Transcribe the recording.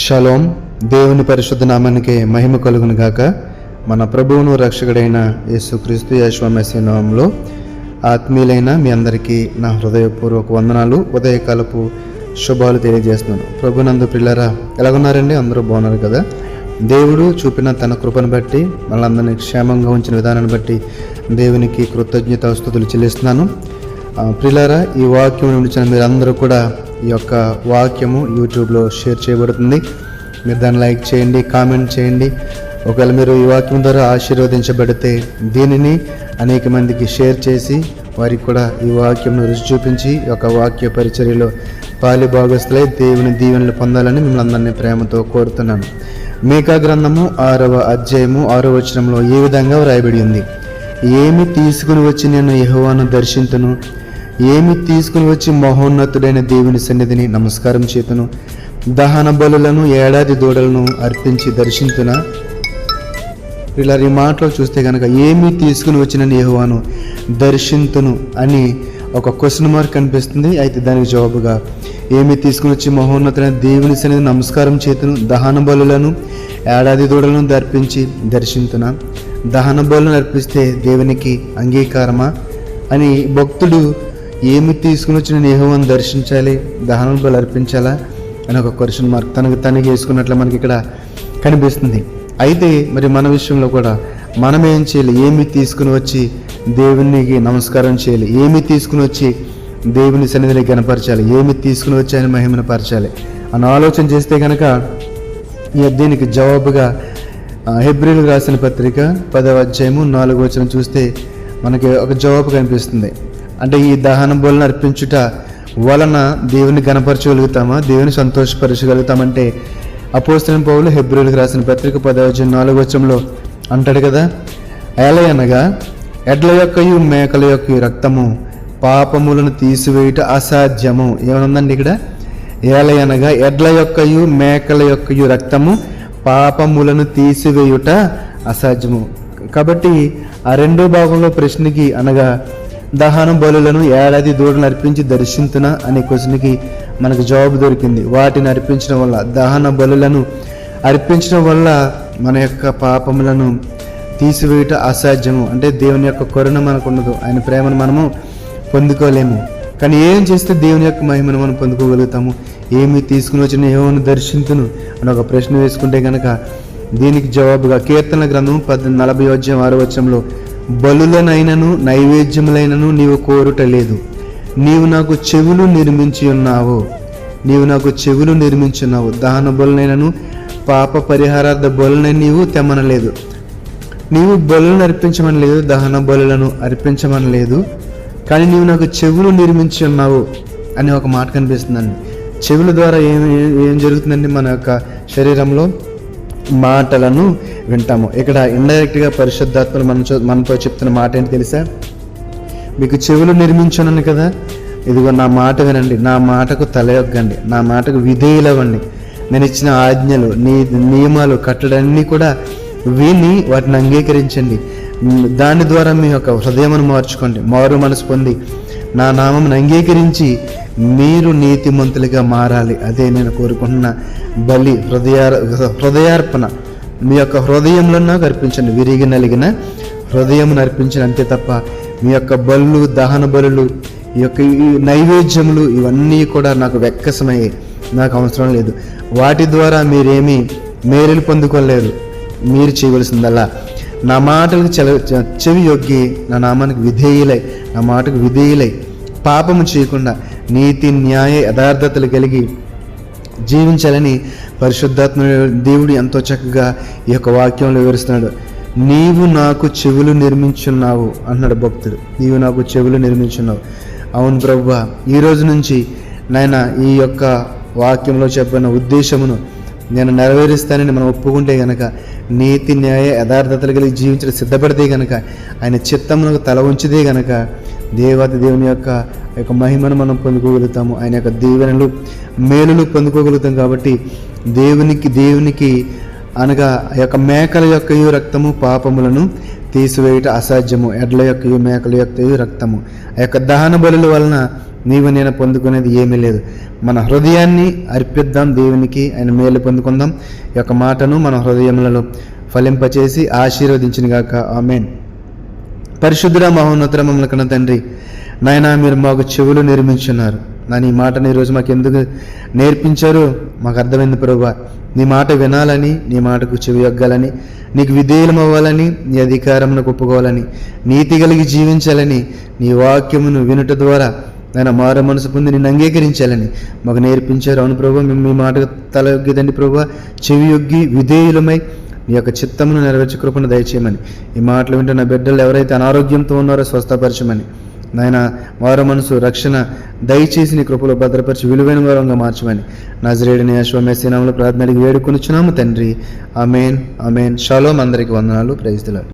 Shalom. దేవుని పరిశుద్ధ నామానికి మహిమ కలుగును గాక. మన ప్రభువును రక్షకుడైన యేసుక్రీస్తు యెహోవా మెస్సీ నామములో ఆత్మీయులైన మీ అందరికీ నా హృదయపూర్వక వందనాలు, ఉదయకాలపు శుభాలు తెలియజేస్తున్నాను. ప్రభునందు ప్రియులారా, ఎలాగున్నారండి? అందరూ బాగున్నారు కదా? దేవుడు చూపిన తన కృపను బట్టి మనందరినీ క్షేమంగా ఉంచిన విధానాన్ని బట్టి దేవునికి కృతజ్ఞతాస్తుతులు చెల్లిస్తున్నాను. ప్రియులారా, ఈ వాక్యం ఉంచిన మీరందరూ కూడా ఈ యొక్క వాక్యము యూట్యూబ్లో షేర్ చేయబడుతుంది. మీరు దాన్ని లైక్ చేయండి, కామెంట్ చేయండి. ఒకవేళ మీరు ఈ వాక్యం ద్వారా ఆశీర్వదించబడితే దీనిని అనేక మందికి షేర్ చేసి వారికి కూడా ఈ వాక్యంను రుచి చూపించి ఈ యొక్క వాక్య పరిచర్యలో పాలి భాగస్తులై దేవుని దీవెనలు పొందాలని మిమ్మల్ని అందరినీ ప్రేమతో కోరుతున్నాను. మీకా గ్రంథము 6వ అధ్యాయము 6వ వచనంలో ఈ విధంగా వ్రాయబడి ఉంది: ఏమి తీసుకుని వచ్చి నేను యెహోవాను దర్శింతును, ఏమి తీసుకుని వచ్చి మహోన్నతుడైన దేవుని సన్నిధిని నమస్కారం చేతును, దహన బలులను ఏడాది దూడలను అర్పించి దర్శించునా. ఇలా ఈ మాటలో చూస్తే కనుక ఏమి తీసుకుని వచ్చిన యెహోవాను దర్శింతును అని ఒక క్వశ్చన్ మార్క్ కనిపిస్తుంది. అయితే దానికి జవాబుగా ఏమి తీసుకుని వచ్చి మహోన్నతుడైన దేవుని సన్నిధిని నమస్కారం చేతును, దహన బలులను ఏడాది దూడలను అర్పించి దర్శించునా. దహన బలులను అర్పిస్తే దేవునికి అంగీకారమా అని భక్తుడు ఏమి తీసుకుని వచ్చి నేను యెహోవాను దర్శించాలి, దహన బలు అర్పించాలా అని ఒక క్వశ్చన్ మార్క్ తనకి వేసుకున్నట్లు మనకి ఇక్కడ కనిపిస్తుంది. అయితే మరి మన విషయంలో కూడా మనం ఏం చేయాలి? ఏమి తీసుకుని వచ్చి దేవునికి నమస్కారం చేయాలి, ఏమి తీసుకుని వచ్చి దేవుని సన్నిధిని గణపరచాలి, ఏమి తీసుకుని వచ్చి ఆయన మహిమను పరచాలి అని ఆలోచన చేస్తే కనుక దీనికి జవాబుగా హెబ్రీయులకు రాసిన పత్రిక 10వ అధ్యాయము 4వ వచనం చూస్తే మనకి ఒక జవాబు కనిపిస్తుంది. అంటే ఈ దహన బలులను అర్పించుట వలన దేవుని గణపరచగలుగుతామా, దేవుని సంతోషపరచగలుగుతామంటే అపోస్తలుడైన పౌలు హెబ్రీయులకు రాసిన పత్రిక 10వ అధ్యాయం 4వ వచనంలో అంటాడు కదా, ఏలయనగా ఎడ్ల యొక్కయు మేకల యొక్క రక్తము పాపములను తీసివేయుట అసాధ్యము. ఏమనుందండి ఇక్కడ? ఏలయనగా ఎడ్ల యొక్కయు మేకల యొక్కయు రక్తము పాపములను తీసివేయుట అసాధ్యము. కాబట్టి ఆ రెండో భాగంలో ప్రశ్నకి అనగా దహన బలులను ఏడాది దూడలను అర్పించి దర్శించునా అనే క్వశ్చన్కి మనకు జవాబు దొరికింది. వాటిని అర్పించడం వల్ల, దహన బలులను అర్పించడం వల్ల మన యొక్క పాపములను తీసివేయట అసాధ్యము. అంటే దేవుని యొక్క కరుణ మనకు ఉండదు, ఆయన ప్రేమను మనము పొందుకోలేము. కానీ ఏం చేస్తే దేవుని యొక్క మహిమను మనం పొందుకోగలుగుతాము? ఏమి తీసుకుని వచ్చిన యెహోవాను దర్శించును అని ఒక ప్రశ్న వేసుకుంటే కనుక దీనికి జవాబుగా కీర్తన గ్రంథం 40వ అధ్యాయం 6వ వచనంలో బలులనైనను నైవేద్యములైనను నీవు కోరుట లేదు, నీవు నాకు చెవులు నిర్మించి ఉన్నావు, నీవు నాకు చెవులు నిర్మించి ఉన్నావు. దహన బలులైనను పాప పరిహారార్థ బలులైన నీవు తెమ్మనలేదు. నీవు బలులను అర్పించమని లేదు, దహన బలులను అర్పించమని లేదు, కానీ నీవు నాకు చెవులు నిర్మించి ఉన్నావు అని ఒక మాట కనిపిస్తుందండి. చెవుల ద్వారా ఏం జరుగుతుందండి? మన యొక్క శరీరంలో మాటలను వింటాము. ఇక్కడ ఇండైరెక్ట్గా పరిశుద్ధాత్మలు మనతో చెప్తున్న మాట ఏంటి తెలుసా? మీకు చెవులు నిర్మించున్నాను కదా, ఇదిగో నా మాట వినండి, నా మాటకు తలయొగ్గండి, నా మాటకు విధేయులవ్వండి, నేను ఇచ్చిన ఆజ్ఞలు, నియమాలు, కట్టడన్నీ కూడా విని వాటిని అంగీకరించండి. దాని ద్వారా మీ యొక్క హృదయమును మార్చుకోండి, మారు మనసు పొంది నా నామమును అంగీకరించి మీరు నీతిమంతులుగా మారాలి. అదే నేను కోరుకుంటున్న బలి, హృదయార్పణ. మీ యొక్క హృదయంలో నాకు అర్పించండి, విరిగి నలిగిన హృదయమును అర్పించండి. అంతే తప్ప మీ యొక్క బలులు, దహన బలులు, ఈ యొక్క నైవేద్యములు ఇవన్నీ కూడా నాకు వెక్కసమయ్యాయి, నాకు అవసరం లేదు. వాటి ద్వారా మీరేమీ మేలులు పొందుకోలేరు. మీరు చేయవలసిందల్లా నా మాటలకు చెవి యొగ్గి నా నామానికి విధేయులై, నా మాటకు విధేయులై పాపము చేయకుండా నీతి న్యాయ యథార్థతలు కలిగి జీవించాలని పరిశుద్ధాత్మ దేవుడు ఎంతో చక్కగా ఈ యొక్క వాక్యంలో వివరిస్తున్నాడు. నీవు నాకు చెవులు నిర్మించున్నావు అన్నాడు భక్తుడు. నీవు నాకు చెవులు నిర్మించున్నావు. అవును ప్రభువా, ఈ రోజు నుంచి నాయన ఈ యొక్క వాక్యంలో చెప్పిన ఉద్దేశమును నేను నెరవేరుస్తానని మనం ఒప్పుకుంటే కనుక, నీతి న్యాయ యథార్థతలు కలిగి జీవించడం సిద్ధపడితే కనుక, ఆయన చిత్తమునకు తల ఉంచితే కనుక దేవాది దేవుని యొక్క మహిమను మనం పొందుకోగలుగుతాము, ఆయన యొక్క దీవెనలు మేలులు పొందుకోగలుగుతాం. కాబట్టి దేవునికి అనగా ఆ యొక్క మేకల యొక్కయు రక్తము పాపములను తీసివేయుట అసాధ్యము. ఎడ్ల యొక్కయు మేకల యొక్కయు రక్తము, ఆ యొక్క దహన బలుల వలన నీవు నేను పొందుకునేది ఏమీ లేదు. మన హృదయాన్ని అర్పిద్దాం దేవునికి, ఆయన మేలు పొందుకుందాం. ఈ యొక్క మాటను మన హృదయములలో ఫలింపచేసి ఆశీర్వదించినగాక. ఆమేన్. పరిశుద్ధుడా మహోన్నతుడా మమ్మల్ని కన్న తండ్రి, నాయనా మీరు మాకు చెవులు నిర్మించున్నారు. ఈ మాటని ఈరోజు మాకు ఎందుకు నేర్పించారు మాకు అర్థమైంది ప్రభువా. నీ మాట వినాలని, నీ మాటకు చెవి యొగ్గాలని, నీకు విధేయులం అవ్వాలని, నీ అధికారమును ఒప్పుకోవాలని, నీతి కలిగి జీవించాలని, నీ వాక్యమును వినుట ద్వారా నేను మారు మనసు పొంది నిన్ను అంగీకరించాలని మాకు నేర్పించారు. అవును ప్రభు, మేము మీ మాటకు తల యొగ్గిదండి ప్రభు, చెవి యొగ్గి విధేయులమై నీ యొక్క చిత్తమును నెరవేర్చే కృపను దయచేయమని, ఈ మాటలు వింటున్న బిడ్డలు ఎవరైతే అనారోగ్యంతో ఉన్నారో స్వస్థపరచమని, నాయన మారు మనసు రక్షణ దయచేసి నీ కృపలో భద్రపరిచి విలువైన వారంగా మార్చమని నజరేయుడైన యేషువా మెస్సీ నామములో ప్రార్థన అడిగి వేడుకొనుచున్నాము తండ్రి. Amen, amen. షాలోమ్. అందరికీ వందనాలు. Praise the lord.